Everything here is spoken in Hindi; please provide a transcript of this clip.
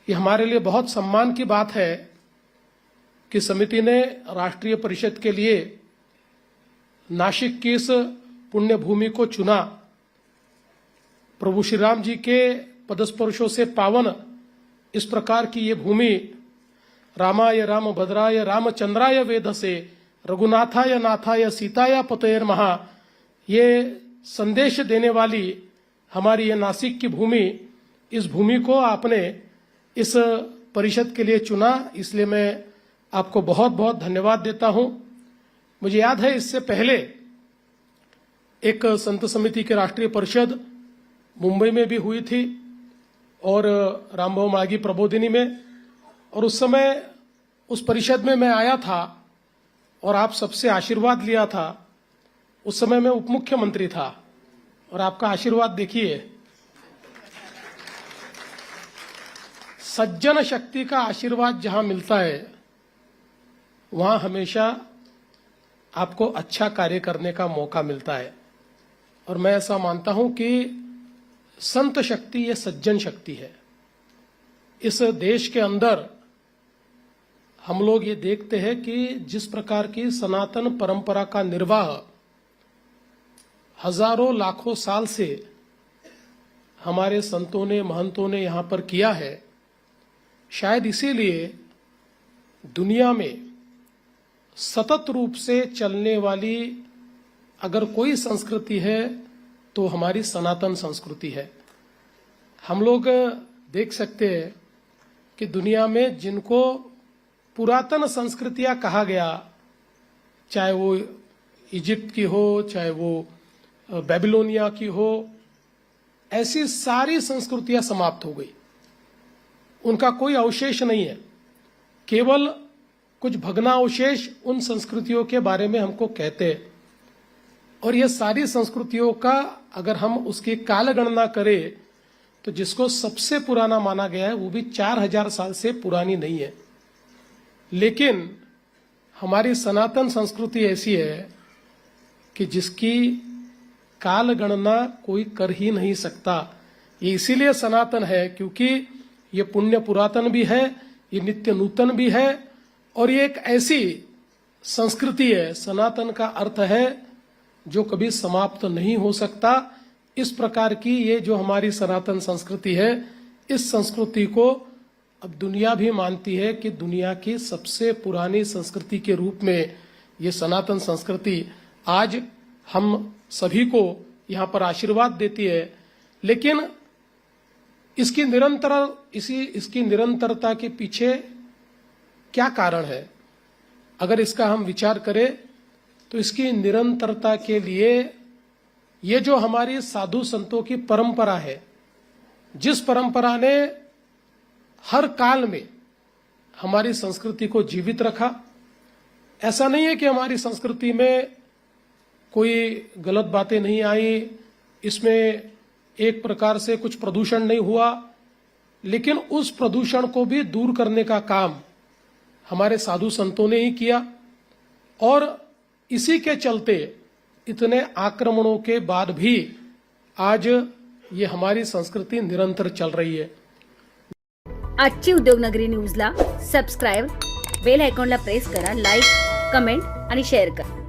ये हमारे लिए बहुत सम्मान की बात है कि समिति ने राष्ट्रीय परिषद के लिए नासिक की इस पुण्य भूमि को चुना। प्रभु श्री राम जी के पदस्पर्शों से पावन इस प्रकार की ये भूमि रामाय रामभद्राय रामचंद्राय वेधसे रघुनाथाय नाथाय सीताय पतयेर महा, ये संदेश देने वाली हमारी ये नासिक की भूमि, इस भूमि को आपने इस परिषद के लिए चुना, इसलिए मैं आपको बहुत बहुत धन्यवाद देता हूं। मुझे याद है इससे पहले एक संत समिति की राष्ट्रीय परिषद मुंबई में भी हुई थी और रामभाऊ मागी प्रबोधिनी में, और उस समय उस परिषद में मैं आया था और आप सबसे आशीर्वाद लिया था। उस समय मैं उप मुख्यमंत्री था और आपका आशीर्वाद देखिए, सज्जन शक्ति का आशीर्वाद जहां मिलता है वहां हमेशा आपको अच्छा कार्य करने का मौका मिलता है। और मैं ऐसा मानता हूं कि संत शक्ति ये सज्जन शक्ति है। इस देश के अंदर हम लोग ये देखते हैं कि जिस प्रकार की सनातन परंपरा का निर्वाह हजारों लाखों साल से हमारे संतों ने महंतों ने यहां पर किया है, शायद इसीलिए दुनिया में सतत रूप से चलने वाली अगर कोई संस्कृति है तो हमारी सनातन संस्कृति है। हम लोग देख सकते हैं कि दुनिया में जिनको पुरातन संस्कृतियां कहा गया, चाहे वो इजिप्ट की हो, चाहे वो बेबीलोनिया की हो, ऐसी सारी संस्कृतियां समाप्त हो गई, उनका कोई अवशेष नहीं है। केवल कुछ भग्नावशेष उन संस्कृतियों के बारे में हमको कहते हैं। और ये सारी संस्कृतियों का अगर हम उसकी काल गणना करें तो जिसको सबसे पुराना माना गया है वो भी 4000 साल से पुरानी नहीं है। लेकिन हमारी सनातन संस्कृति ऐसी है कि जिसकी काल गणना कोई कर ही नहीं सकता। ये इसीलिए सनातन है क्योंकि ये पुण्य पुरातन भी है, ये नित्य नूतन भी है, और ये एक ऐसी संस्कृति है, सनातन का अर्थ है जो कभी समाप्त नहीं हो सकता। इस प्रकार की ये जो हमारी सनातन संस्कृति है, इस संस्कृति को अब दुनिया भी मानती है कि दुनिया की सबसे पुरानी संस्कृति के रूप में ये सनातन संस्कृति आज हम सभी को यहाँ पर आशीर्वाद देती है। लेकिन इसकी निरंतरता के पीछे क्या कारण है? अगर इसका हम विचार करें तो इसकी निरंतरता के लिए ये जो हमारी साधु संतों की परंपरा है, जिस परंपरा ने हर काल में हमारी संस्कृति को जीवित रखा। ऐसा नहीं है कि हमारी संस्कृति में कोई गलत बातें नहीं आई, इसमें एक प्रकार से कुछ प्रदूषण नहीं हुआ, लेकिन उस प्रदूषण को भी दूर करने का काम हमारे साधु संतों ने ही किया। और इसी के चलते इतने आक्रमणों के बाद भी आज ये हमारी संस्कृती निरंतर चल रही है। आजची उद्योगनगरी न्यूजला सबस्क्राईब, बेल आयकॉनला प्रेस करा, लाईक, कमेंट आणि शेअर करा।